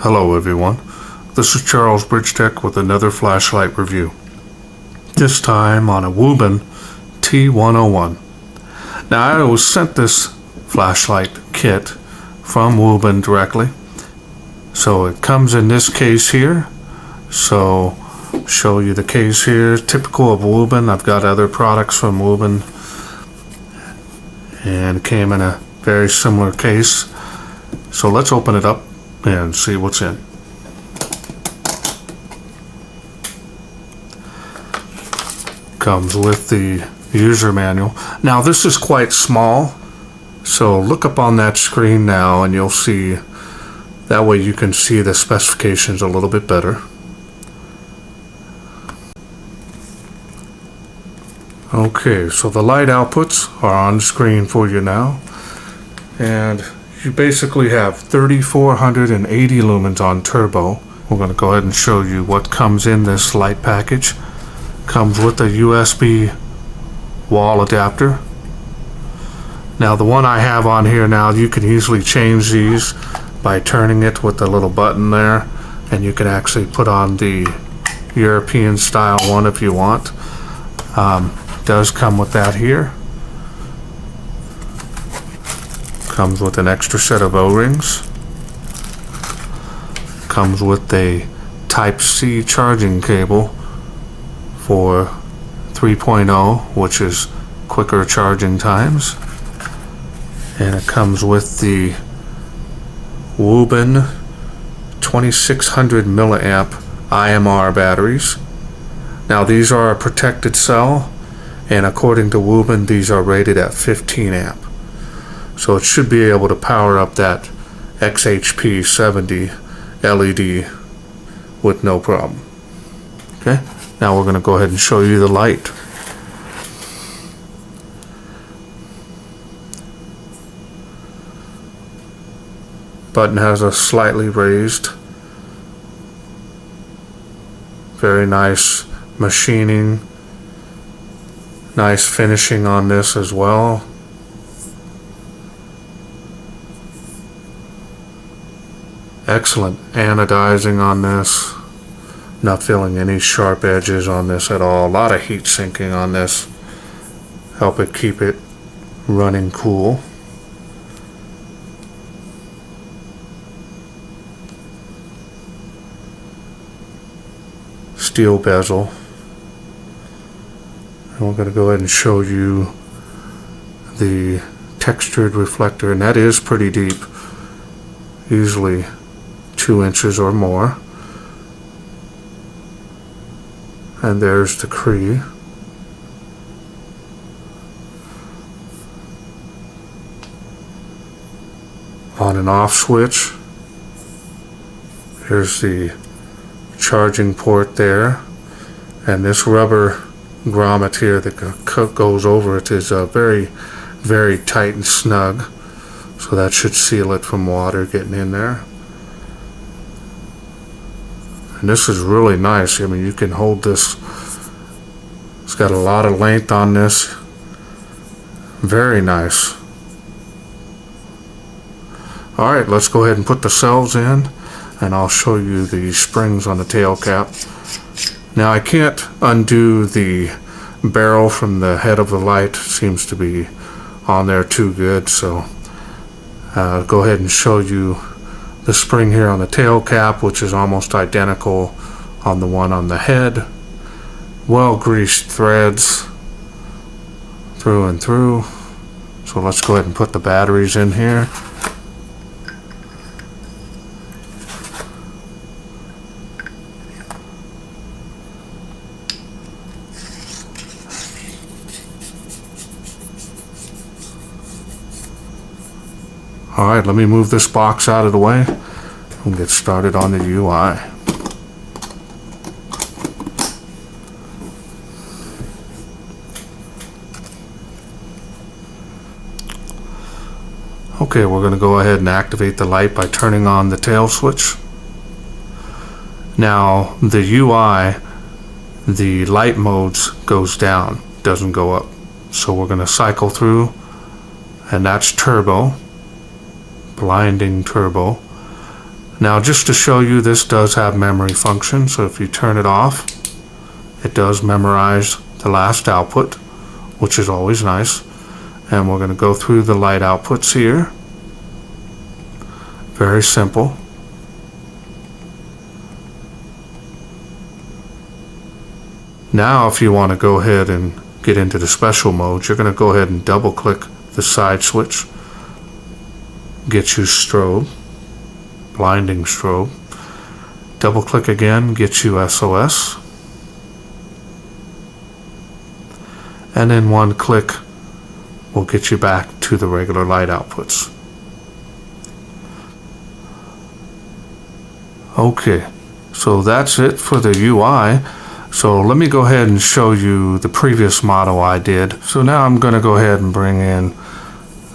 Hello everyone, this is Charles BridgTec with another flashlight review. This time on a Wuben T101. Now I was sent this flashlight kit from Wuben directly. So it comes in this case here. So show you the case here, typical of Wuben. I've got other products from Wuben and it came in a very similar case. So let's open it up and see what's in. Comes with the user manual. Now this is quite small, so look up on that screen now and you'll see, that way you can see the specifications a little bit better. Okay, so the light outputs are on the screen for you now, and you basically have 3480 lumens on turbo. We're going to go ahead and show you what comes in this light package. Comes with a USB wall adapter. Now the one I have on here now, you can easily change these by turning it with the little button there, and you can actually put on the European style one if you want. Does come with that here. Comes with an extra set of O-rings. Comes with a Type-C charging cable for 3.0, which is quicker charging times. And it comes with the Wuben 2600 milliamp IMR batteries. Now these are a protected cell, and according to Wuben, these are rated at 15 amp. So it should be able to power up that XHP 70 LED with no problem. Okay, now we're going to go ahead and show you the light. Button has a slightly raised. Very nice machining. Nice finishing on this as well. Excellent anodizing on this. Not feeling any sharp edges on this at all. A lot of heat sinking on this. Help it keep it running cool. Steel bezel. And we're going to go ahead and show you the textured reflector, and that is pretty deep. Usually 2 inches or more. And there's the Cree. On and off switch. Here's the charging port there. And this rubber grommet here that goes over it is very, very tight and snug. So that should seal it from water getting in there. And this is really nice. I mean, you can hold this. It's got a lot of length on this. Very nice. Alright, let's go ahead and put the cells in, and I'll show you the springs on the tail cap. Now I can't undo the barrel from the head of the light. It seems to be on there too good, so go ahead and show you the spring here on the tail cap, which is almost identical on the one on the head. Well greased threads through and through. So let's go ahead and put the batteries in here. Alright, let me move this box out of the way and get started on the UI. Okay, we're going to go ahead and activate the light by turning on the tail switch. Now, the UI, the light modes goes down, doesn't go up. So we're going to cycle through, and that's turbo, blinding turbo. Now just to show you, this does have memory function, so if you turn it off, it does memorize the last output, which is always nice. And we're going to go through the light outputs here. Very simple. Now if you want to go ahead and get into the special mode, you're going to go ahead and double click the side switch, get you strobe, blinding strobe. Double click again, get you SOS. And then one click will get you back to the regular light outputs. Okay, so that's it for the UI. So let me go ahead and show you the previous model I did. So now I'm going to go ahead and bring in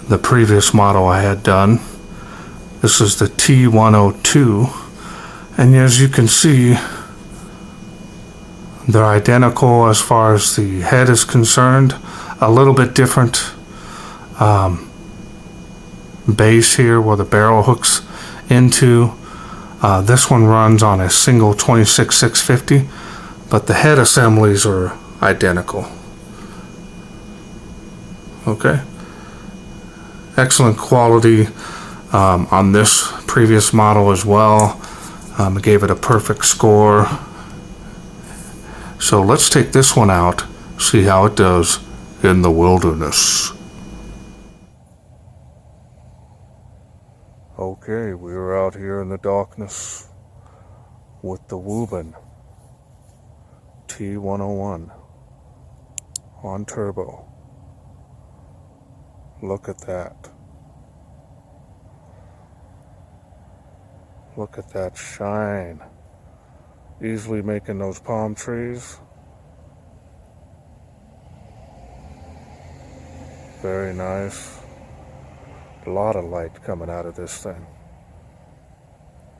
the previous model I had done. This is the T102, and as you can see, they're identical as far as the head is concerned. A little bit different base here where the barrel hooks into. This one runs on a single 26650, but the head assemblies are identical. Okay. Excellent quality on this previous model as well. I gave it a perfect score. So let's take this one out, see how it does in the wilderness. Okay, we are out here in the darkness with the Wuben T101 on turbo. Look at that. Look at that shine. Easily making those palm trees. Very nice. A lot of light coming out of this thing.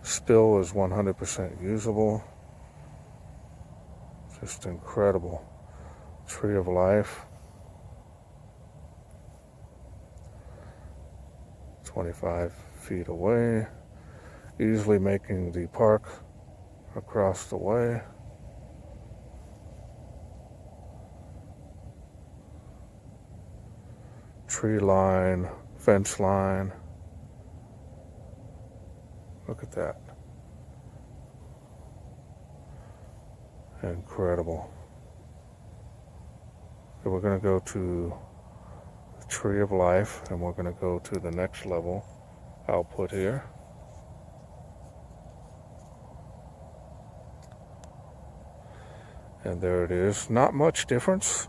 Still is 100% usable. Just incredible. Tree of life. 25 feet away. Easily making the park across the way. Tree line, fence line. Look at that. Incredible. So we're going to go to the Tree of Life, and we're going to go to the next level output here. And there it is. Not much difference.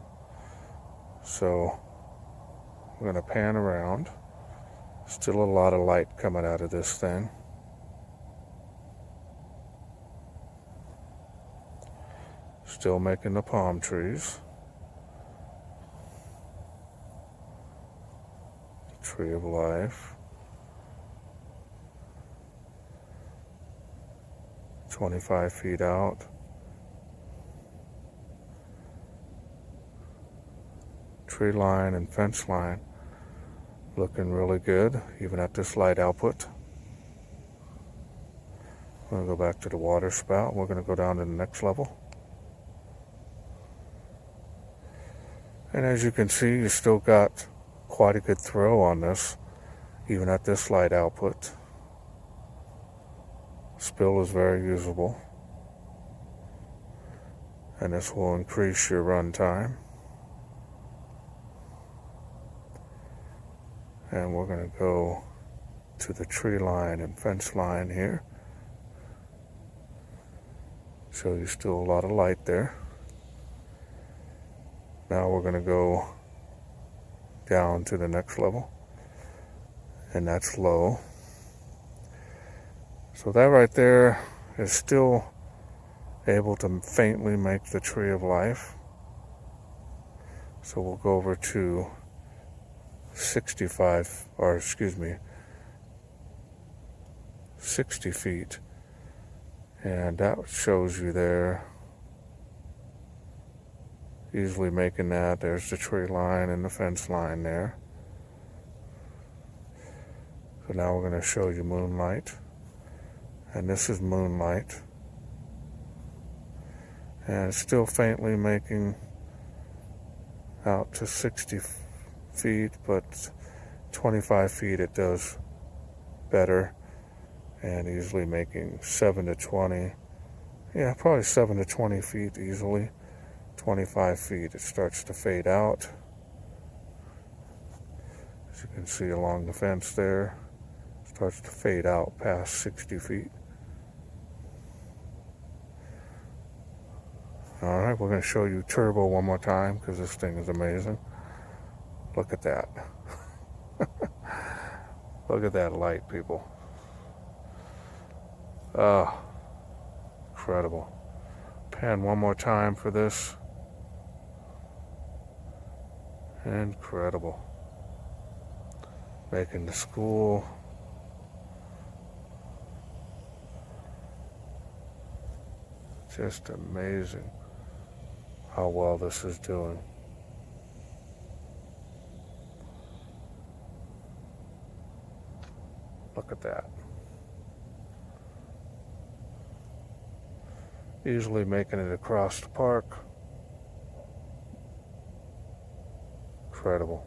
So we're going to pan around. Still a lot of light coming out of this thing. Still making the palm trees. The Tree of Life. 25 feet out. Tree line and fence line looking really good, even at this light output. I'm going to go back to the water spout. We're going to go down to the next level. And as you can see, you still got quite a good throw on this, even at this light output. Spill is very usable. And this will increase your run time. And we're going to go to the tree line and fence line here. Show you still a lot of light there. Now we're going to go down to the next level. And that's low. So that right there is still able to faintly make the Tree of Life. So we'll go over to 60 feet, and that shows you there, easily making that. There's the tree line and the fence line there. So now we're going to show you moonlight, and this is moonlight. And it's still faintly making out to 60 feet, but 25 feet it does better, and easily making 7 to 20. Yeah, probably 7 to 20 feet easily. 25 feet it starts to fade out. As you can see along the fence there, it starts to fade out past 60 feet. Alright, we're going to show you turbo one more time because this thing is amazing. Look at that. Look at that light, people. Oh, incredible. Pan one more time for this. Incredible. Making the school. Just amazing how well this is doing. Look at that. Easily making it across the park. Incredible.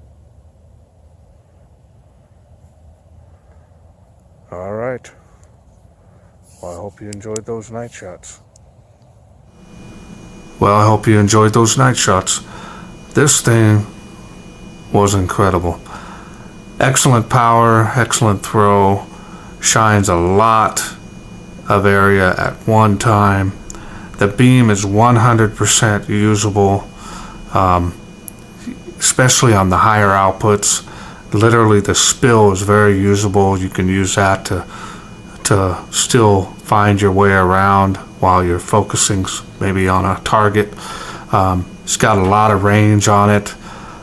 All right. Well, I hope you enjoyed those night shots. Well, I hope you enjoyed those night shots. This thing was incredible. Excellent power, excellent throw, shines a lot of area at one time. The beam is 100% usable, especially on the higher outputs. Literally the spill is very usable. You can use that to still find your way around while you're focusing maybe on a target. It's got a lot of range on it,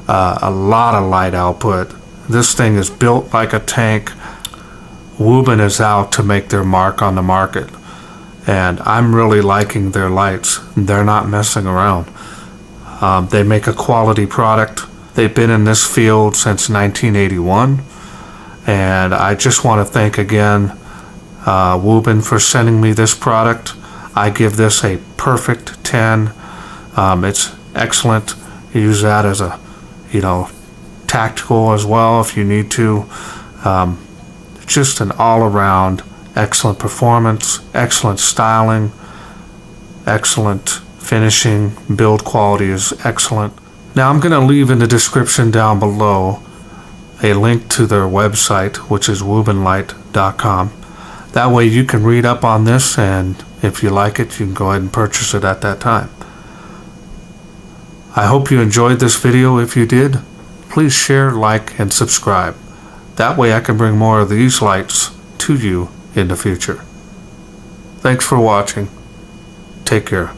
a lot of light output. This thing is built like a tank. Wuben is out to make their mark on the market, and I'm really liking their lights. They're not messing around. They make a quality product. They've been in this field since 1981, and I just want to thank again Wuben for sending me this product. I give this a perfect 10. It's excellent. Use that as a, tactical as well if you need to. Just an all-around excellent performance, excellent styling, excellent finishing, build quality is excellent. Now I'm going to leave in the description down below a link to their website, which is wubenlight.com. That way you can read up on this, and if you like it, you can go ahead and purchase it at that time. I hope you enjoyed this video. If you did, please share, like, and subscribe. That way I can bring more of these lights to you in the future. Thanks for watching. Take care.